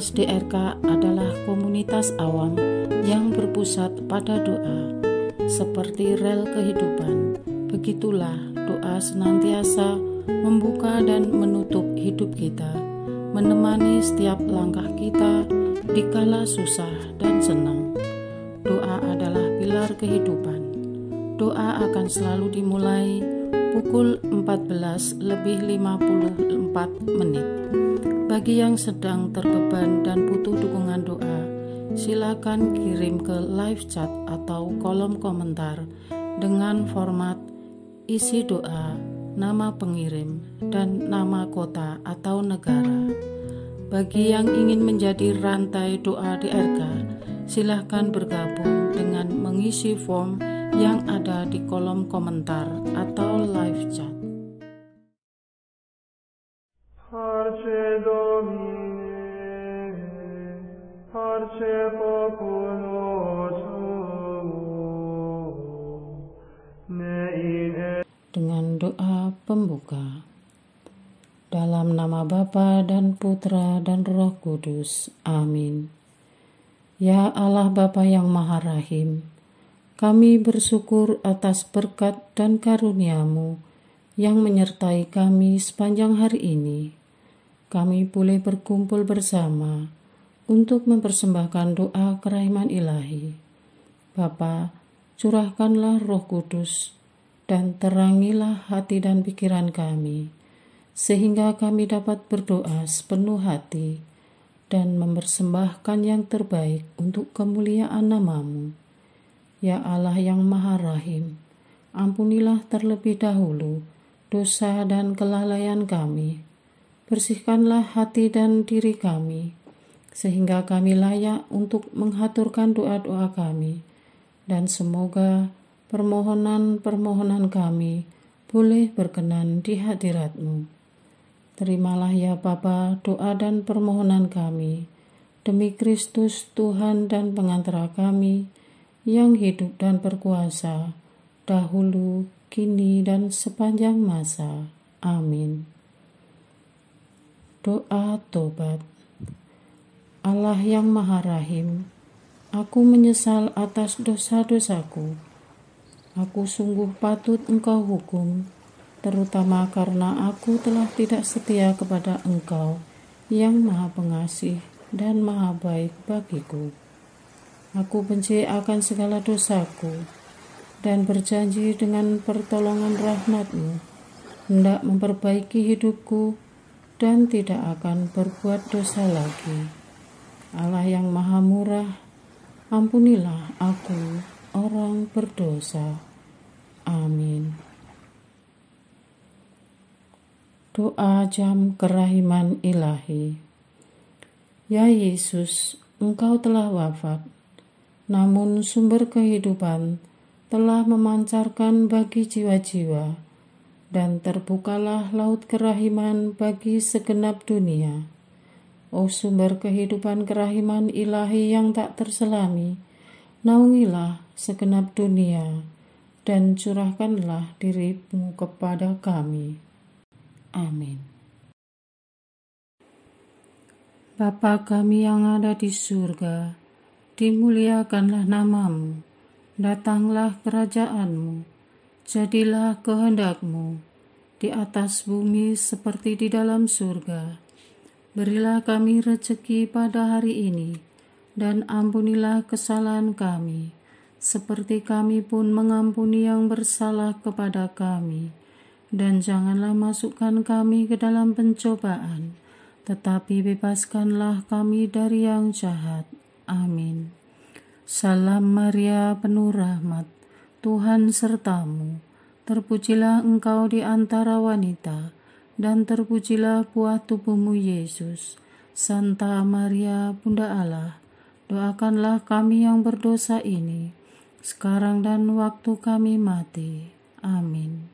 Komunitas DRK adalah komunitas awam yang berpusat pada doa, seperti rel kehidupan. Begitulah doa senantiasa membuka dan menutup hidup kita, menemani setiap langkah kita di kala susah dan senang. Doa adalah pilar kehidupan. Doa akan selalu dimulai pukul 14:54. Bagi yang sedang terbeban dan butuh dukungan doa, silakan kirim ke live chat atau kolom komentar dengan format isi doa, nama pengirim, dan nama kota atau negara. Bagi yang ingin menjadi rantai doa DRK, silakan bergabung dengan mengisi form yang ada di kolom komentar atau live chat. Parce Domine, parce populo tuo, Dengan doa pembuka. Dalam nama Bapa dan Putra dan Roh Kudus. Amin. Ya Allah Bapa yang Maha Rahim, kami bersyukur atas berkat dan karunia-Mu yang menyertai kami sepanjang hari ini. Kami boleh berkumpul bersama untuk mempersembahkan doa kerahiman ilahi. Bapa, curahkanlah Roh Kudus dan terangilah hati dan pikiran kami, sehingga kami dapat berdoa sepenuh hati dan mempersembahkan yang terbaik untuk kemuliaan nama-Mu. Ya Allah yang Maha Rahim, ampunilah terlebih dahulu dosa dan kelalaian kami. Bersihkanlah hati dan diri kami, sehingga kami layak untuk menghaturkan doa-doa kami, dan semoga permohonan-permohonan kami boleh berkenan di hadirat-Mu. Terimalah ya Bapa doa dan permohonan kami, demi Kristus Tuhan dan pengantara kami, yang hidup dan berkuasa, dahulu, kini, dan sepanjang masa. Amin. Doa tobat. Allah yang Maha Rahim, aku menyesal atas dosa-dosaku. Aku sungguh patut Engkau hukum, terutama karena aku telah tidak setia kepada Engkau yang Maha Pengasih dan Maha Baik bagiku. Aku benci akan segala dosaku dan berjanji dengan pertolongan rahmat-Mu hendak memperbaiki hidupku dan tidak akan berbuat dosa lagi. Allah yang Maha Murah, ampunilah aku, orang berdosa. Amin. Doa jam kerahiman ilahi. Ya Yesus, Engkau telah wafat, namun sumber kehidupan telah memancarkan bagi jiwa-jiwa, dan terbukalah laut kerahiman bagi segenap dunia. Oh sumber kehidupan kerahiman ilahi yang tak terselami, naungilah segenap dunia, dan curahkanlah diri-Mu kepada kami. Amin. Bapa kami yang ada di surga, dimuliakanlah nama-Mu, datanglah kerajaan-Mu, jadilah kehendak-Mu di atas bumi seperti di dalam surga. Berilah kami rezeki pada hari ini, dan ampunilah kesalahan kami, seperti kami pun mengampuni yang bersalah kepada kami. Dan janganlah masukkan kami ke dalam pencobaan, tetapi bebaskanlah kami dari yang jahat. Amin. Salam Maria, penuh rahmat, Tuhan serta-Mu. Terpujilah Engkau di antara wanita, dan terpujilah buah tubuh-Mu Yesus. Santa Maria, Bunda Allah, doakanlah kami yang berdosa ini, sekarang dan waktu kami mati. Amin.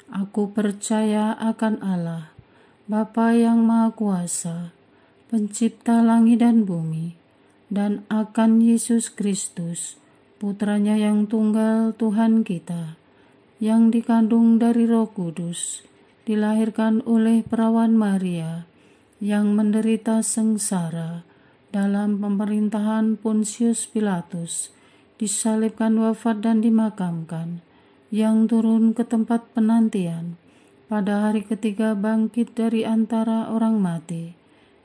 Aku percaya akan Allah, Bapa yang Maha Kuasa, Pencipta langit dan bumi, dan akan Yesus Kristus, Putranya yang tunggal Tuhan kita, yang dikandung dari Roh Kudus, dilahirkan oleh perawan Maria, yang menderita sengsara dalam pemerintahan Pontius Pilatus, disalibkan, wafat dan dimakamkan, yang turun ke tempat penantian, pada hari ketiga bangkit dari antara orang mati,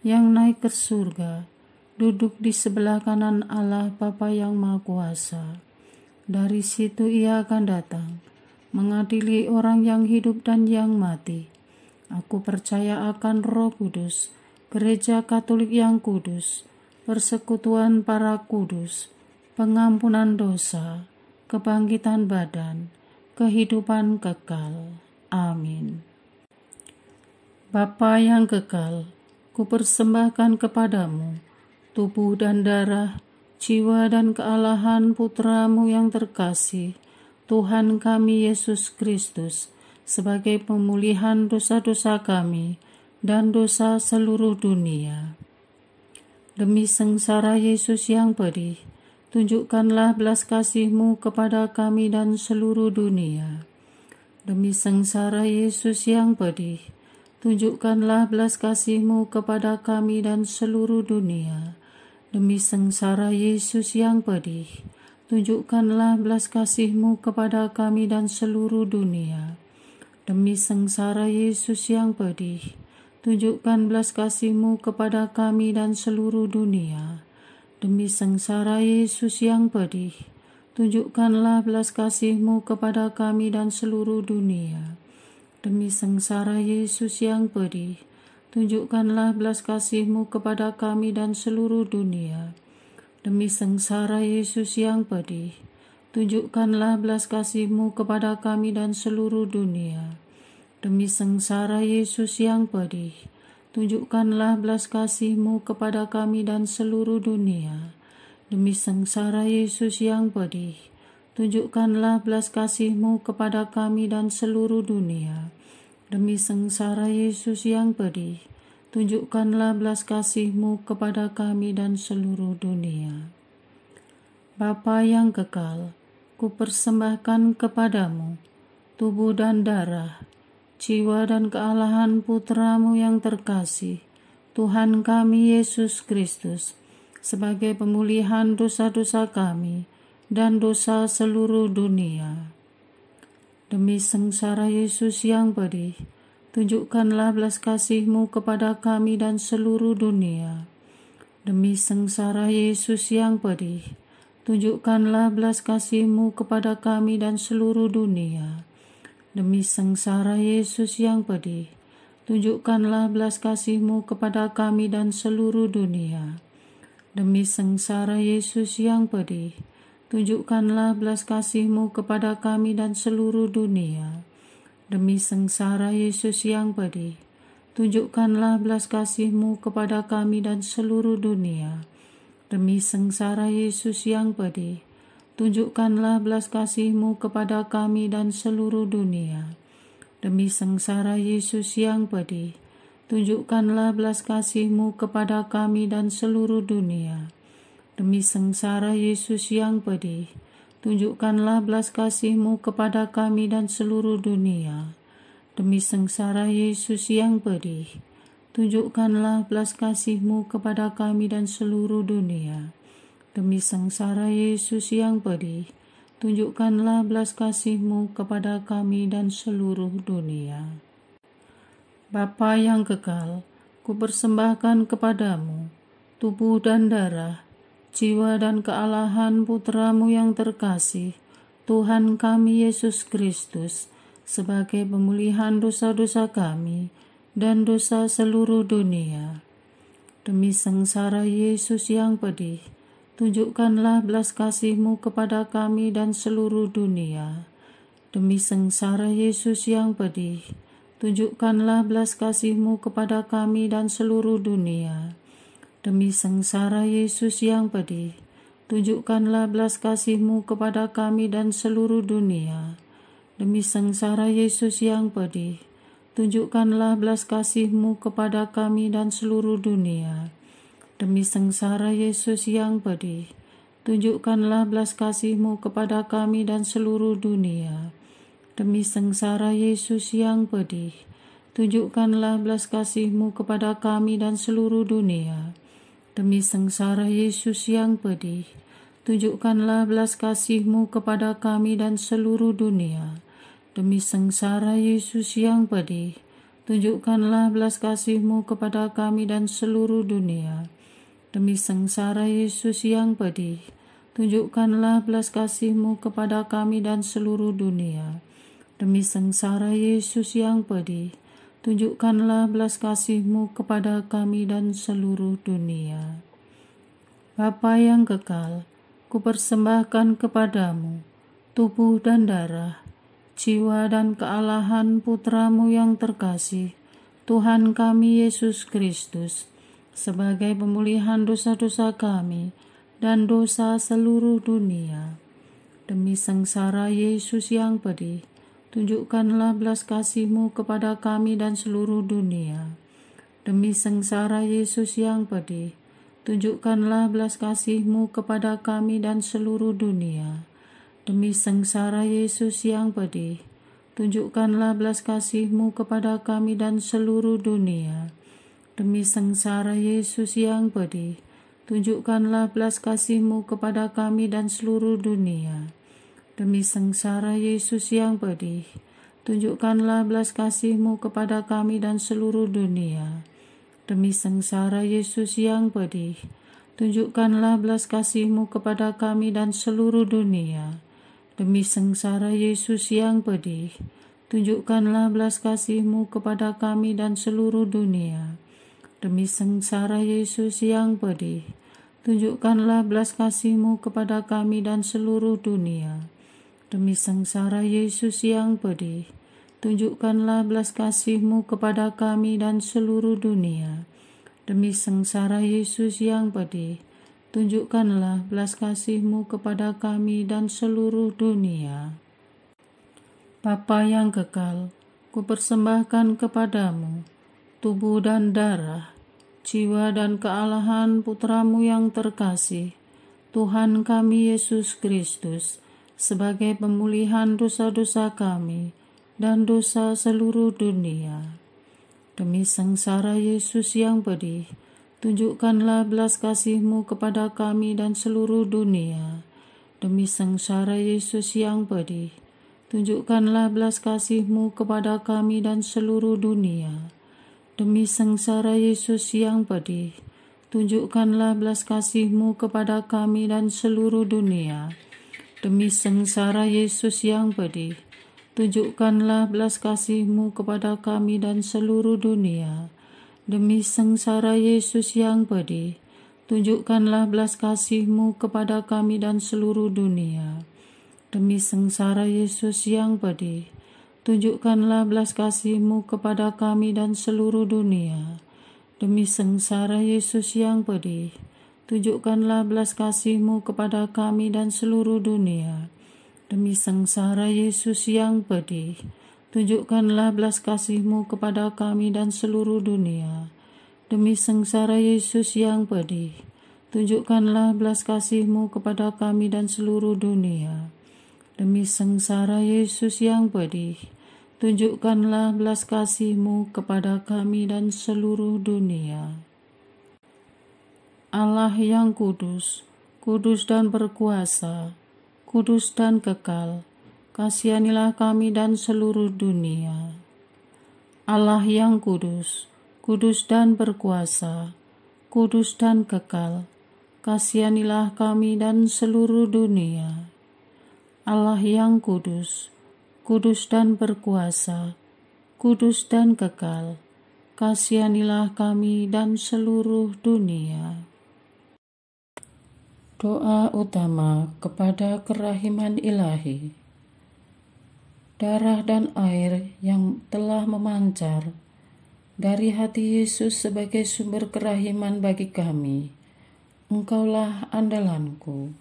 yang naik ke surga, duduk di sebelah kanan Allah Bapa yang Maha Kuasa. Dari situ ia akan datang, mengadili orang yang hidup dan yang mati. Aku percaya akan Roh Kudus, Gereja Katolik yang kudus, persekutuan para kudus, pengampunan dosa, kebangkitan badan, kehidupan kekal. Amin. Bapa yang kekal, kupersembahkan kepadamu tubuh dan darah, jiwa dan kealahan Putra-Mu yang terkasih, Tuhan kami Yesus Kristus, sebagai pemulihan dosa-dosa kami dan dosa seluruh dunia. Demi sengsara Yesus yang pedih, tunjukkanlah belas kasih-Mu kepada kami dan seluruh dunia. Demi sengsara Yesus yang pedih, tunjukkanlah belas kasih-Mu kepada kami dan seluruh dunia. Demi sengsara Yesus yang pedih, tunjukkanlah belas kasih-Mu kepada kami dan seluruh dunia. Demi sengsara Yesus yang pedih, tunjukkan belas kasih-Mu kepada kami dan seluruh dunia. Demi sengsara Yesus yang pedih, tunjukkanlah belas kasih-Mu kepada kami dan seluruh dunia. Demi sengsara Yesus yang pedih, tunjukkanlah belas kasih-Mu kepada kami dan seluruh dunia. Demi sengsara Yesus yang pedih, tunjukkanlah belas kasih-Mu kepada kami dan seluruh dunia. Demi sengsara Yesus yang pedih, tunjukkanlah belas kasih-Mu kepada kami dan seluruh dunia. Demi sengsara Yesus yang pedih, tunjukkanlah belas kasih-Mu kepada kami dan seluruh dunia. Demi sengsara Yesus yang pedih, tunjukkanlah belas kasih-Mu kepada kami dan seluruh dunia. Bapa yang kekal, kupersembahkan kepadamu tubuh dan darah, jiwa dan kealahan Putra-Mu yang terkasih, Tuhan kami Yesus Kristus, sebagai pemulihan dosa-dosa kami dan dosa seluruh dunia. Demi sengsara Yesus yang pedih, tunjukkanlah belas kasih-Mu kepada kami dan seluruh dunia. Demi sengsara Yesus yang pedih, tunjukkanlah belas kasih-Mu kepada kami dan seluruh dunia. Demi sengsara Yesus yang pedih, tunjukkanlah belas kasih-Mu kepada kami dan seluruh dunia. Demi sengsara Yesus yang pedih, tunjukkanlah belas kasih-Mu kepada kami dan seluruh dunia. Demi sengsara Yesus yang pedih, tunjukkanlah belas kasih-Mu kepada kami dan seluruh dunia. Demi sengsara Yesus yang pedih, tunjukkanlah belas kasih-Mu kepada kami dan seluruh dunia. Demi sengsara Yesus yang pedih, tunjukkanlah belas kasih-Mu kepada kami dan seluruh dunia. Demi sengsara Yesus yang pedih, tunjukkanlah belas kasih-Mu kepada kami dan seluruh dunia. Demi sengsara Yesus yang pedih, tunjukkanlah belas kasih-Mu kepada kami dan seluruh dunia. Demi sengsara Yesus yang pedih, tunjukkanlah belas kasih-Mu kepada kami dan seluruh dunia. Bapa yang kekal, kupersembahkan kepadamu tubuh dan darah, jiwa dan kealahan Putra-Mu yang terkasih, Tuhan kami Yesus Kristus, sebagai pemulihan dosa-dosa kami dan dosa seluruh dunia. Demi sengsara Yesus yang pedih, tunjukkanlah belas kasih-Mu kepada kami dan seluruh dunia. Demi sengsara Yesus yang pedih, tunjukkanlah belas kasih-Mu kepada kami dan seluruh dunia. Demi sengsara Yesus yang pedih, tunjukkanlah belas kasih-Mu kepada kami dan seluruh dunia. Demi sengsara Yesus yang pedih, tunjukkanlah belas kasih-Mu kepada kami dan seluruh dunia. Demi sengsara Yesus yang pedih, tunjukkanlah belas kasih-Mu kepada kami dan seluruh dunia. Demi sengsara Yesus yang pedih, tunjukkanlah belas kasih-Mu kepada kami dan seluruh dunia. Demi sengsara Yesus yang pedih, tunjukkanlah belas kasih-Mu kepada kami dan seluruh dunia. Demi sengsara Yesus yang pedih, tunjukkanlah belas kasih-Mu kepada kami dan seluruh dunia. Demi sengsara Yesus yang pedih, tunjukkanlah belas kasih-Mu kepada kami dan seluruh dunia. Demi sengsara Yesus yang pedih, tunjukkanlah belas kasih-Mu kepada kami dan seluruh dunia. Bapa yang kekal, kupersembahkan kepadamu tubuh dan darah, jiwa dan kealahan Putra-Mu yang terkasih, Tuhan kami Yesus Kristus, sebagai pemulihan dosa-dosa kami dan dosa seluruh dunia. Demi sengsara Yesus yang pedih, tunjukkanlah belas kasih-Mu kepada kami dan seluruh dunia. Demi sengsara Yesus yang pedih, tunjukkanlah belas kasih-Mu kepada kami dan seluruh dunia. Demi sengsara Yesus yang pedih, tunjukkanlah belas kasih-Mu kepada kami dan seluruh dunia. Demi sengsara Yesus yang pedih, tunjukkanlah belas kasih-Mu kepada kami dan seluruh dunia. Demi sengsara Yesus yang pedih, tunjukkanlah belas kasih-Mu kepada kami dan seluruh dunia. Demi sengsara Yesus yang pedih, tunjukkanlah belas kasih-Mu kepada kami dan seluruh dunia. Demi sengsara Yesus yang pedih, tunjukkanlah belas kasih-Mu kepada kami dan seluruh dunia. Demi sengsara Yesus yang pedih, tunjukkanlah belas kasih-Mu kepada kami dan seluruh dunia. Demi sengsara Yesus yang pedih, tunjukkanlah belas kasih-Mu kepada kami dan seluruh dunia. Demi sengsara Yesus yang pedih, tunjukkanlah belas kasih-Mu kepada kami dan seluruh dunia. Bapa yang kekal, kupersembahkan kepadamu tubuh dan darah, jiwa dan kealahan Putra-Mu yang terkasih, Tuhan kami Yesus Kristus, sebagai pemulihan dosa-dosa kami dan dosa seluruh dunia. Demi sengsara Yesus yang pedih, tunjukkanlah belas kasih-Mu kepada kami dan seluruh dunia. Demi sengsara Yesus yang pedih, tunjukkanlah belas kasih-Mu kepada kami dan seluruh dunia. Demi sengsara Yesus yang pedih, tunjukkanlah belas kasih-Mu kepada kami dan seluruh dunia. Demi sengsara Yesus yang pedih, tunjukkanlah belas kasih-Mu kepada kami dan seluruh dunia. Demi sengsara Yesus yang pedih, tunjukkanlah belas kasih-Mu kepada kami dan seluruh dunia. Demi sengsara Yesus yang pedih, tunjukkanlah belas kasih-Mu kepada kami dan seluruh dunia. Demi sengsara Yesus yang pedih, tunjukkanlah belas kasih-Mu kepada kami dan seluruh dunia. Demi sengsara Yesus yang pedih, tunjukkanlah belas kasih-Mu kepada kami dan seluruh dunia. Demi sengsara Yesus yang pedih, tunjukkanlah belas kasih-Mu kepada kami dan seluruh dunia. Demi sengsara Yesus yang pedih, tunjukkanlah belas kasih-Mu kepada kami dan seluruh dunia. Allah yang kudus, kudus dan berkuasa, kudus dan kekal, kasihanilah kami dan seluruh dunia. Allah yang kudus, kudus dan berkuasa, kudus dan kekal, kasihanilah kami dan seluruh dunia. Allah yang kudus, kudus dan berkuasa, kudus dan kekal, kasihanilah kami dan seluruh dunia. Doa utama kepada kerahiman ilahi. Darah dan air yang telah memancar dari hati Yesus sebagai sumber kerahiman bagi kami, Engkaulah andalanku.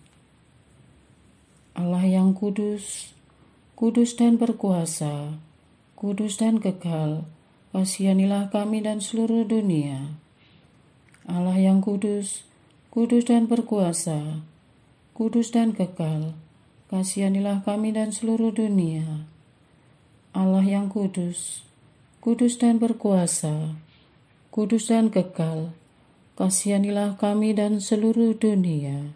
Allah yang kudus, kudus dan berkuasa, kudus dan kekal, kasihanilah kami dan seluruh dunia. Allah yang kudus, kudus dan berkuasa, kudus dan kekal, kasihanilah kami dan seluruh dunia. Allah yang kudus, kudus dan berkuasa, kudus dan kekal, kasihanilah kami dan seluruh dunia.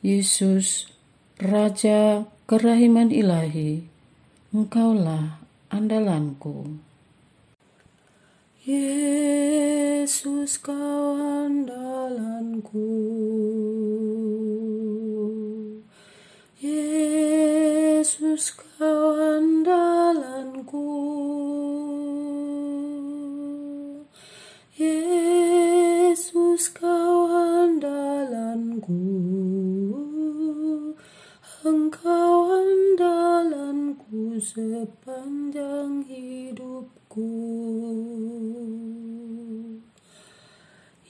Yesus, Raja kerahiman ilahi, Engkaulah andalanku. Yesus, Kau andalanku. Yesus, Kau andalanku. Yesus, Kau andalanku. Engkau andalanku sepanjang hidupku.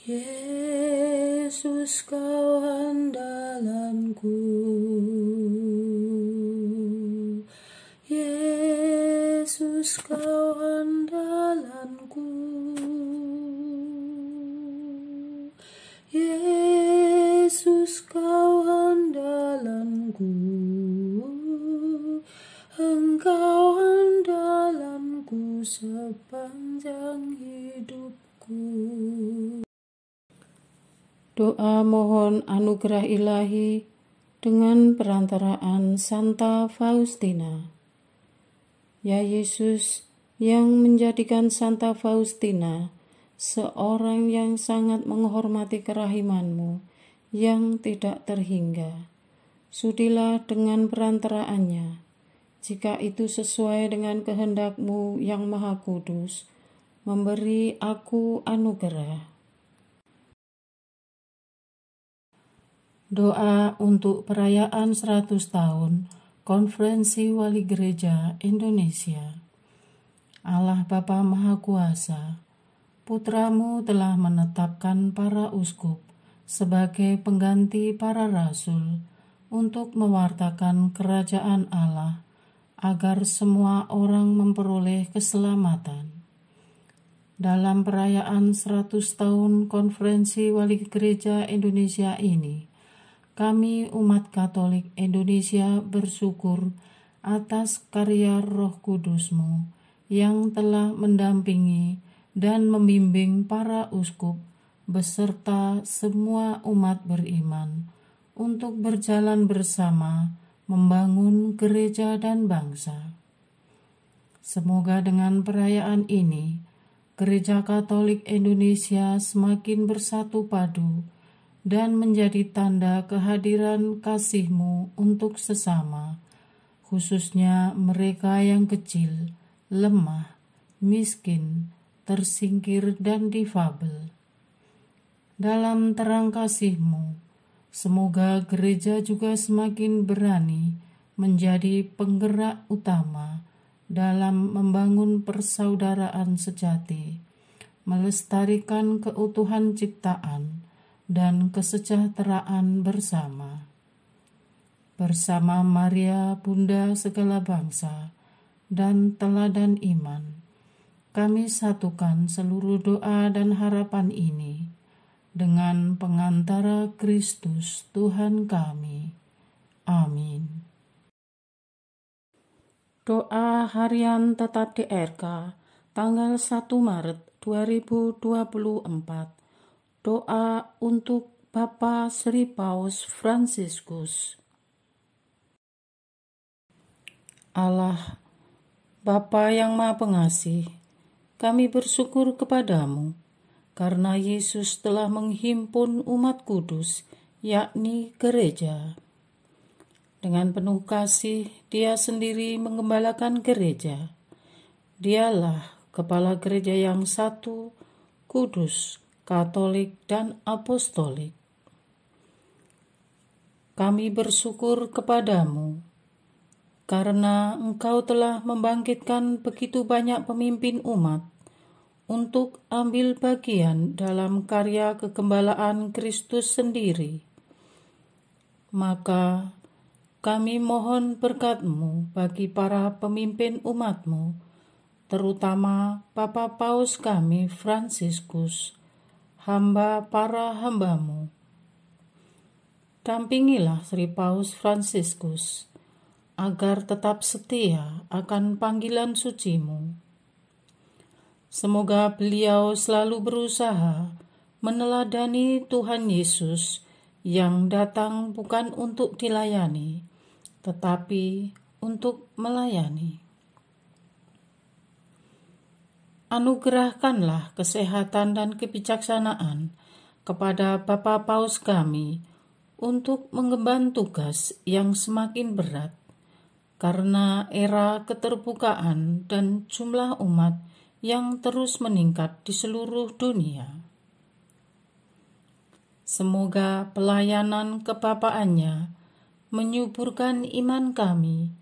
Yesus, Kau andalanku. Yesus, Kau andalanku. Yesus, Kau andalanku. Engkau andalanku sepanjang hidupku. Doa mohon anugerah ilahi dengan perantaraan Santa Faustina. Ya Yesus, yang menjadikan Santa Faustina seorang yang sangat menghormati kerahiman-Mu yang tidak terhingga, sudilah dengan perantaraannya, jika itu sesuai dengan kehendak-Mu yang Maha Kudus, memberi aku anugerah. Doa untuk perayaan 100 tahun Konferensi Wali Gereja Indonesia. Allah Bapa Maha Kuasa, Putra-Mu telah menetapkan para uskup sebagai pengganti para rasul untuk mewartakan kerajaan Allah, agar semua orang memperoleh keselamatan. Dalam perayaan 100 tahun Konferensi Wali Gereja Indonesia ini, kami umat Katolik Indonesia bersyukur atas karya Roh Kudus-Mu yang telah mendampingi dan membimbing para uskup beserta semua umat beriman untuk berjalan bersama membangun gereja dan bangsa. Semoga dengan perayaan ini, Gereja Katolik Indonesia semakin bersatu padu dan menjadi tanda kehadiran kasih-Mu untuk sesama, khususnya mereka yang kecil, lemah, miskin, tersingkir, dan difabel. Dalam terang kasih-Mu, semoga gereja juga semakin berani menjadi penggerak utama dalam membangun persaudaraan sejati, melestarikan keutuhan ciptaan, dan kesejahteraan bersama. Bersama Maria, Bunda segala bangsa, dan teladan iman, kami satukan seluruh doa dan harapan ini dengan pengantara Kristus Tuhan kami. Amin. Doa harian tetap DRK tanggal 1 Maret 2024. Doa untuk Bapa Sri Paus Fransiskus. Allah, Bapa yang Maha Pengasih, kami bersyukur kepadamu karena Yesus telah menghimpun umat kudus, yakni gereja. Dengan penuh kasih, Dia sendiri menggembalakan gereja. Dialah kepala gereja yang satu, kudus, Katolik, dan apostolik. Kami bersyukur kepadamu karena Engkau telah membangkitkan begitu banyak pemimpin umat untuk ambil bagian dalam karya kegembalaan Kristus sendiri. Maka kami mohon berkat-Mu bagi para pemimpin umat-Mu, terutama Papa Paus kami Fransiskus, hamba para hamba-Mu. Dampingilah Sri Paus Fransiskus agar tetap setia akan panggilan suci-Mu. Semoga beliau selalu berusaha meneladani Tuhan Yesus yang datang bukan untuk dilayani, tetapi untuk melayani. Anugerahkanlah kesehatan dan kebijaksanaan kepada Bapak Paus kami untuk mengemban tugas yang semakin berat, karena era keterbukaan dan jumlah umat yang terus meningkat di seluruh dunia. Semoga pelayanan kebapaannya menyuburkan iman kami,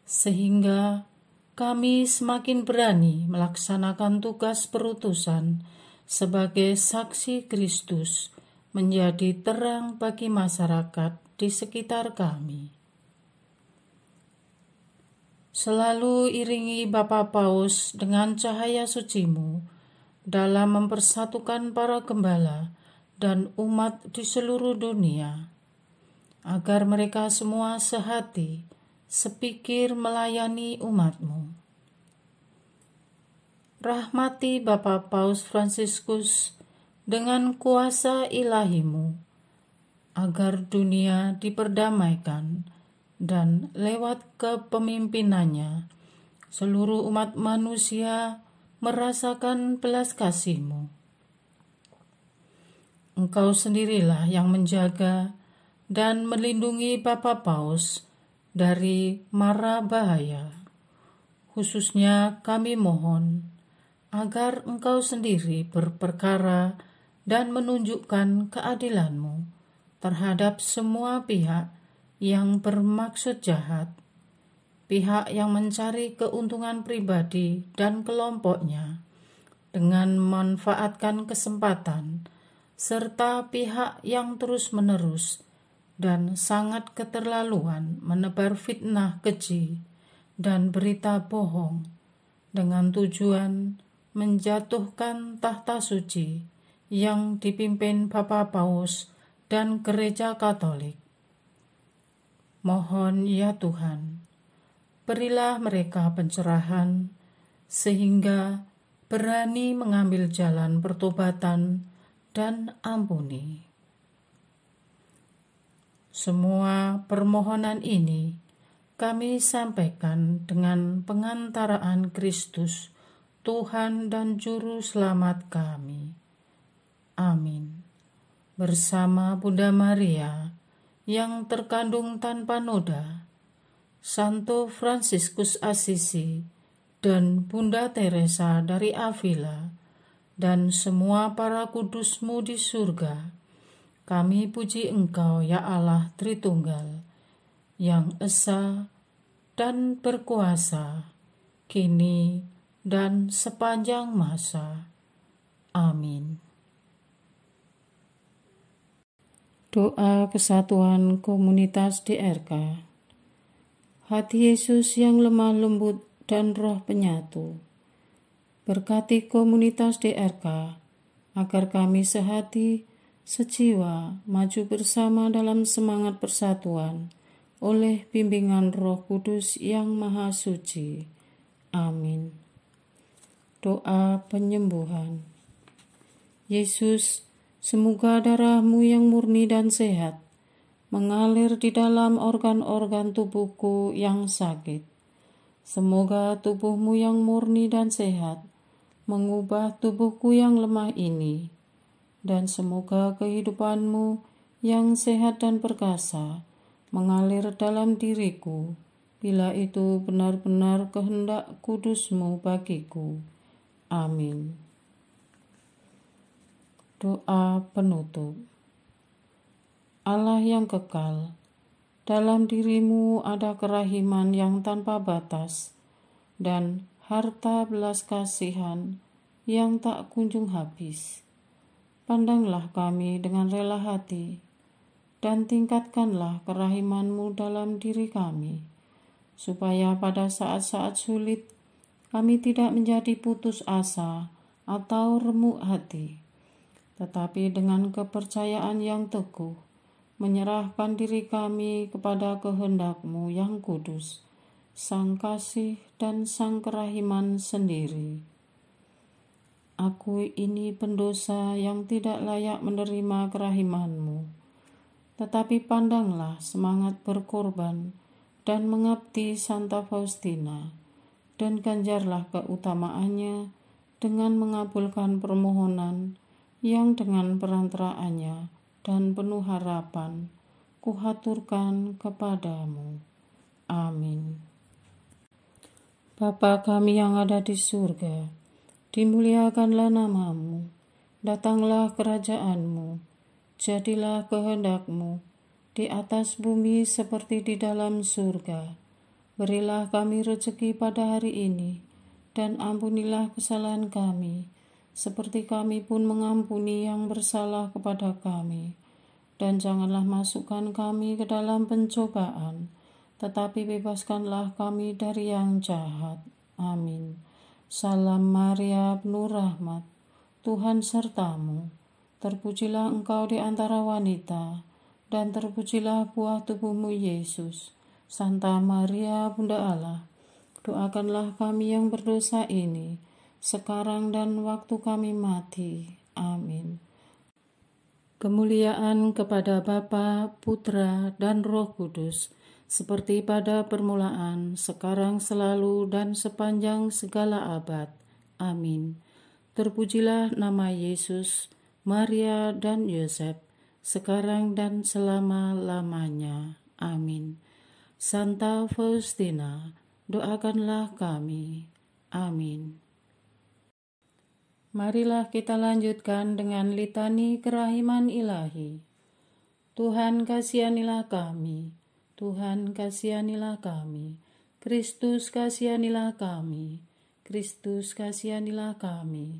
sehingga kami semakin berani melaksanakan tugas perutusan sebagai saksi Kristus, menjadi terang bagi masyarakat di sekitar kami. Selalu iringi Bapak Paus dengan cahaya suci-Mu dalam mempersatukan para gembala dan umat di seluruh dunia, agar mereka semua sehati, sepikir melayani umat-Mu. Rahmati Bapak Paus Fransiskus dengan kuasa ilahi-Mu, agar dunia diperdamaikan dan lewat kepemimpinannya seluruh umat manusia merasakan belas kasih-Mu. Engkau sendirilah yang menjaga dan melindungi Bapak Paus dari mara bahaya. Khususnya kami mohon agar Engkau sendiri berperkara dan menunjukkan keadilan-Mu terhadap semua pihak yang bermaksud jahat, pihak yang mencari keuntungan pribadi dan kelompoknya dengan memanfaatkan kesempatan, serta pihak yang terus-menerus dan sangat keterlaluan menebar fitnah keji dan berita bohong dengan tujuan menjatuhkan tahta suci yang dipimpin Bapak Paus dan Gereja Katolik. Mohon ya Tuhan, berilah mereka pencerahan sehingga berani mengambil jalan pertobatan dan ampuni. Semua permohonan ini kami sampaikan dengan pengantaraan Kristus, Tuhan dan Juru Selamat kami. Amin. Bersama Bunda Maria yang terkandung tanpa noda, Santo Fransiskus Assisi, dan Bunda Teresa dari Avila, dan semua para kudus-Mu di surga, kami puji Engkau ya Allah Tritunggal, yang esa dan berkuasa, kini dan sepanjang masa. Amin. Doa kesatuan komunitas DRK. Hati Yesus yang lemah lembut dan roh penyatu, berkati komunitas DRK, agar kami sehati, sejiwa, maju bersama dalam semangat persatuan, oleh bimbingan Roh Kudus yang Maha Suci. Amin. Doa penyembuhan. Yesus, semoga darah-Mu yang murni dan sehat mengalir di dalam organ-organ tubuhku yang sakit. Semoga tubuh-Mu yang murni dan sehat mengubah tubuhku yang lemah ini, dan semoga kehidupan-Mu yang sehat dan perkasa mengalir dalam diriku, bila itu benar-benar kehendak kudus-Mu bagiku. Amin. Doa penutup. Allah yang kekal, dalam diri-Mu ada kerahiman yang tanpa batas, dan harta belas kasihan yang tak kunjung habis. Pandanglah kami dengan rela hati, dan tingkatkanlah kerahiman-Mu dalam diri kami, supaya pada saat-saat sulit kami tidak menjadi putus asa atau remuk hati, tetapi dengan kepercayaan yang teguh menyerahkan diri kami kepada kehendak-Mu yang kudus, Sang Kasih dan Sang Kerahiman sendiri. Aku ini pendosa yang tidak layak menerima kerahiman-Mu, tetapi pandanglah semangat berkorban dan mengabdi Santa Faustina, dan ganjarlah keutamaannya dengan mengabulkan permohonan yang dengan perantaraannya dan penuh harapan kuhaturkan kepadamu. Amin. Bapa kami yang ada di surga, dimuliakanlah nama-Mu, datanglah kerajaan-Mu, jadilah kehendak-Mu di atas bumi seperti di dalam surga. Berilah kami rezeki pada hari ini, dan ampunilah kesalahan kami, seperti kami pun mengampuni yang bersalah kepada kami. Dan janganlah masukkan kami ke dalam pencobaan, tetapi bebaskanlah kami dari yang jahat. Amin. Salam Maria, penuh rahmat, Tuhan sertamu. Terpujilah engkau di antara wanita, dan terpujilah buah tubuhmu Yesus. Santa Maria, Bunda Allah, doakanlah kami yang berdosa ini, sekarang dan waktu kami mati. Amin. Kemuliaan kepada Bapa, Putra, dan Roh Kudus, seperti pada permulaan, sekarang, selalu, dan sepanjang segala abad. Amin. Terpujilah nama Yesus, Maria, dan Yosef, sekarang dan selama-lamanya. Amin. Santa Faustina, doakanlah kami. Amin. Marilah kita lanjutkan dengan litani kerahiman ilahi. Tuhan kasihanilah kami, Tuhan kasihanilah kami, Kristus kasihanilah kami, Kristus kasihanilah kami,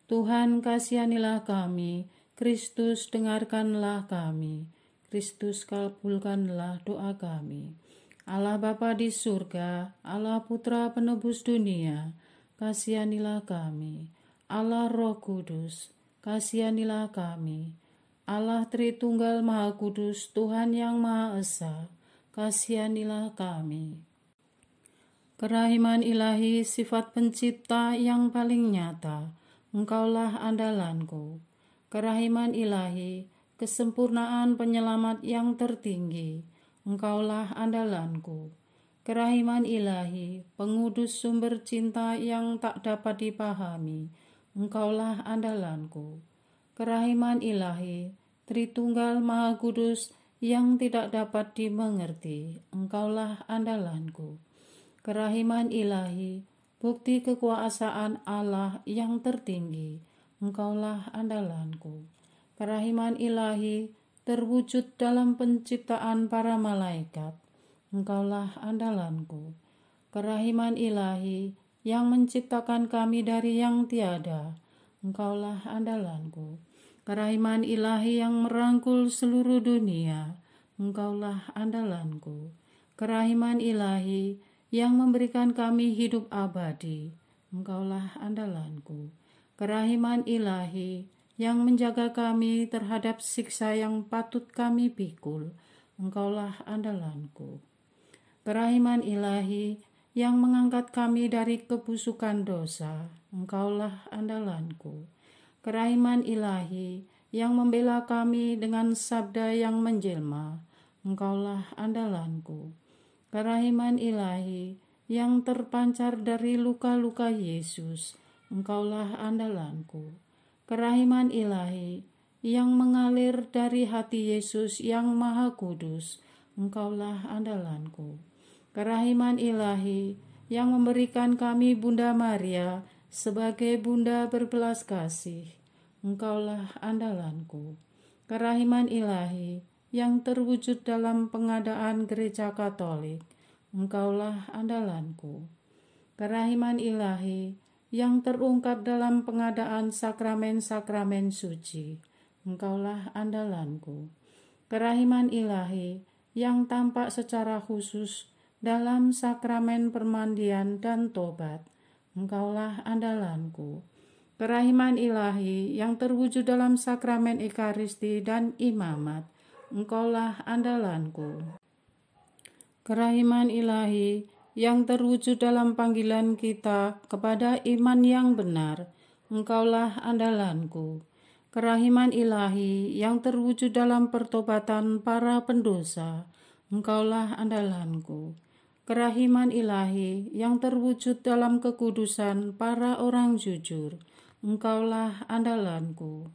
Tuhan kasihanilah kami, Kristus dengarkanlah kami, Kristus kabulkanlah doa kami. Allah Bapa di surga, Allah Putra penebus dunia, kasihanilah kami. Allah Roh Kudus, kasihanilah kami. Allah Tritunggal Maha Kudus, Tuhan yang Maha Esa, kasihanilah kami. Kerahiman ilahi, sifat pencipta yang paling nyata, Engkaulah andalanku. Kerahiman ilahi, kesempurnaan penyelamat yang tertinggi, Engkaulah andalanku. Kerahiman ilahi, pengudus sumber cinta yang tak dapat dipahami, Engkaulah andalanku. Kerahiman ilahi, Tritunggal Maha Kudus yang tidak dapat dimengerti, Engkaulah andalanku. Kerahiman ilahi, bukti kekuasaan Allah yang tertinggi, Engkaulah andalanku. Kerahiman ilahi, terwujud dalam penciptaan para malaikat, Engkaulah andalanku. Kerahiman ilahi, yang menciptakan kami dari yang tiada, Engkaulah andalanku. Kerahiman ilahi yang merangkul seluruh dunia, Engkaulah andalanku. Kerahiman ilahi yang memberikan kami hidup abadi, Engkaulah andalanku. Kerahiman ilahi yang menjaga kami terhadap siksa yang patut kami pikul, Engkaulah andalanku. Kerahiman ilahi yang mengangkat kami dari kebusukan dosa, Engkaulah andalanku. Kerahiman ilahi yang membela kami dengan sabda yang menjelma, Engkaulah andalanku. Kerahiman ilahi yang terpancar dari luka-luka Yesus, Engkaulah andalanku. Kerahiman ilahi yang mengalir dari hati Yesus yang Maha Kudus, Engkaulah andalanku. Kerahiman ilahi yang memberikan kami Bunda Maria sebagai Bunda berbelas kasih, Engkaulah andalanku. Kerahiman ilahi yang terwujud dalam pengadaan Gereja Katolik, Engkaulah andalanku. Kerahiman ilahi yang terungkap dalam pengadaan sakramen-sakramen suci, Engkaulah andalanku. Kerahiman ilahi yang tampak secara khusus dalam sakramen permandian dan tobat, Engkaulah andalanku. Kerahiman ilahi yang terwujud dalam sakramen Ekaristi dan imamat, Engkaulah andalanku. Kerahiman ilahi yang terwujud dalam panggilan kita kepada iman yang benar, Engkaulah andalanku. Kerahiman ilahi yang terwujud dalam pertobatan para pendosa, Engkaulah andalanku. Kerahiman ilahi yang terwujud dalam kekudusan para orang jujur, Engkaulah andalanku.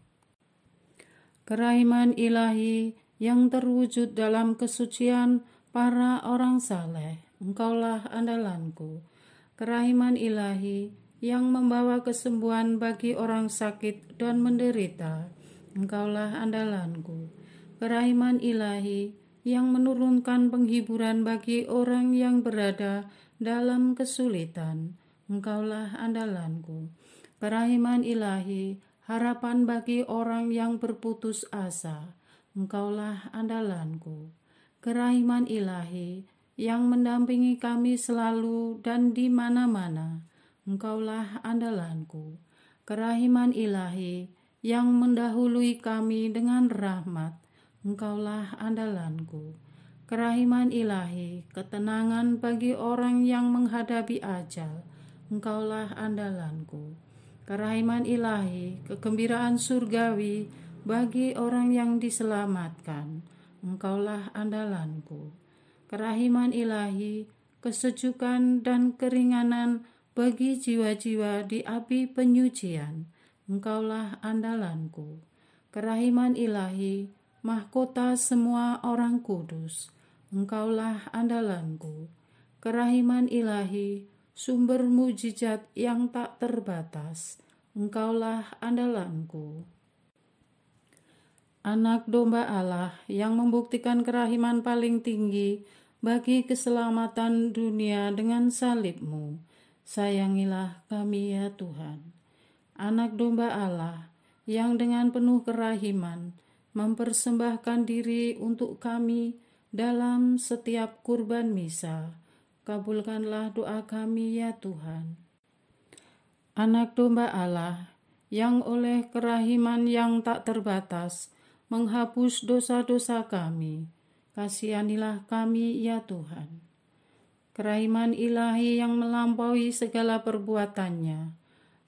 Kerahiman ilahi yang terwujud dalam kesucian para orang saleh, Engkaulah andalanku. Kerahiman ilahi yang membawa kesembuhan bagi orang sakit dan menderita, Engkaulah andalanku. Kerahiman ilahi yang menurunkan penghiburan bagi orang yang berada dalam kesulitan, Engkaulah andalanku. Kerahiman ilahi, harapan bagi orang yang berputus asa, Engkaulah andalanku. Kerahiman ilahi yang mendampingi kami selalu dan di mana-mana, Engkaulah andalanku. Kerahiman ilahi yang mendahului kami dengan rahmat, Engkaulah andalanku. Kerahiman ilahi, ketenangan bagi orang yang menghadapi ajal, Engkaulah andalanku. Kerahiman ilahi, kegembiraan surgawi bagi orang yang diselamatkan, Engkaulah andalanku. Kerahiman ilahi, kesejukan dan keringanan bagi jiwa-jiwa di api penyucian, Engkaulah andalanku. Kerahiman ilahi, mahkota semua orang kudus, Engkaulah andalanku. Kerahiman ilahi, sumber mujizat yang tak terbatas, Engkaulah andalanku. Anak domba Allah yang membuktikan kerahiman paling tinggi bagi keselamatan dunia dengan salib-Mu, sayangilah kami ya Tuhan. Anak domba Allah yang dengan penuh kerahiman mempersembahkan diri untuk kami dalam setiap kurban misa, kabulkanlah doa kami ya Tuhan. Anak domba Allah yang oleh kerahiman yang tak terbatas menghapus dosa-dosa kami, kasihanilah kami ya Tuhan. Kerahiman ilahi yang melampaui segala perbuatannya,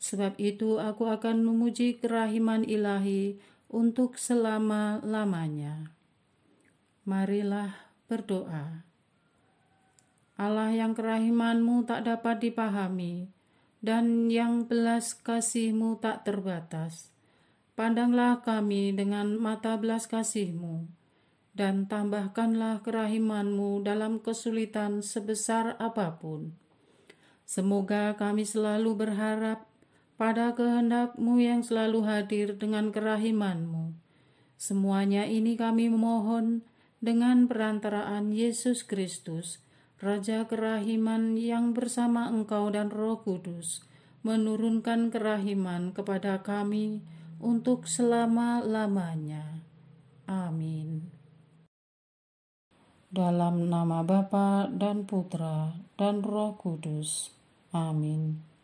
sebab itu aku akan memuji kerahiman ilahi untuk selama-lamanya. Marilah berdoa. Allah yang kerahiman-Mu tak dapat dipahami, dan yang belas kasih-Mu tak terbatas, pandanglah kami dengan mata belas kasih-Mu, dan tambahkanlah kerahiman-Mu dalam kesulitan sebesar apapun. Semoga kami selalu berharap pada kehendak-Mu yang selalu hadir dengan kerahiman-Mu. Semuanya ini kami memohon dengan perantaraan Yesus Kristus, Raja kerahiman yang bersama Engkau dan Roh Kudus, menurunkan kerahiman kepada kami untuk selama-lamanya. Amin. Dalam nama Bapa dan Putra dan Roh Kudus. Amin.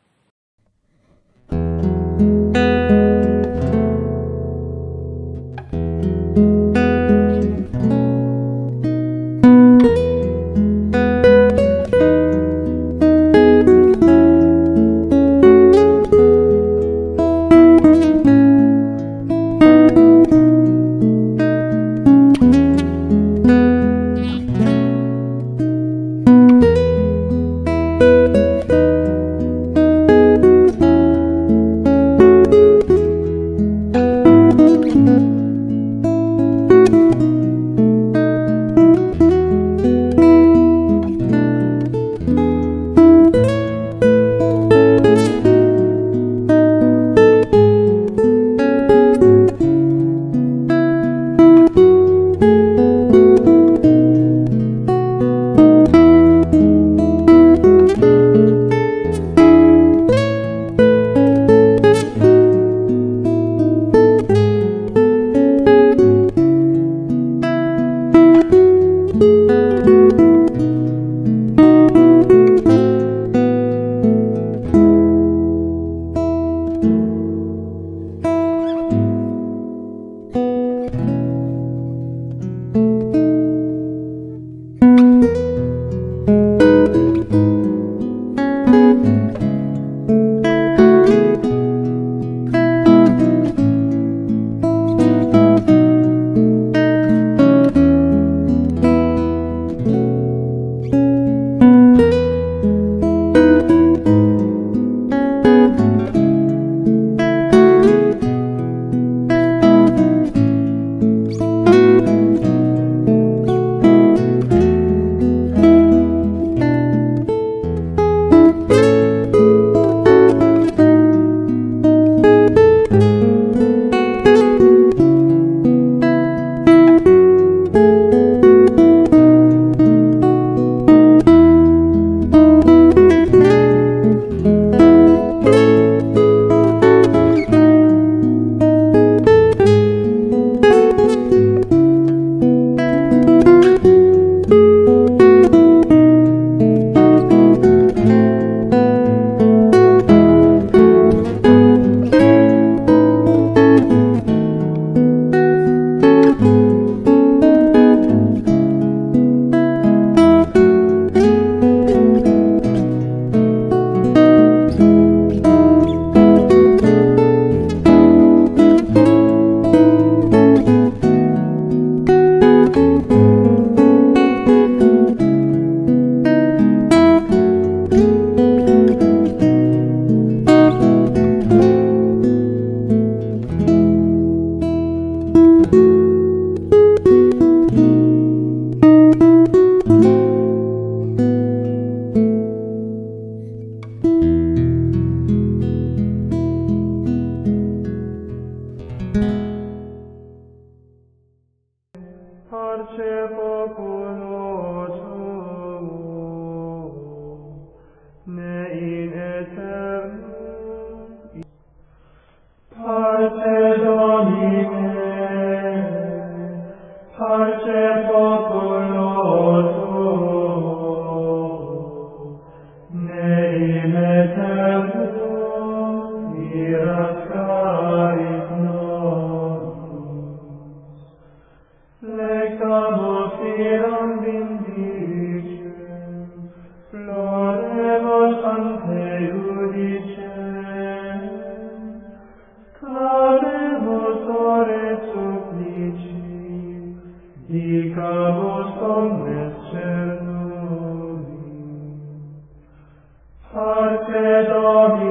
Dicamus omnes celui, Parce Domini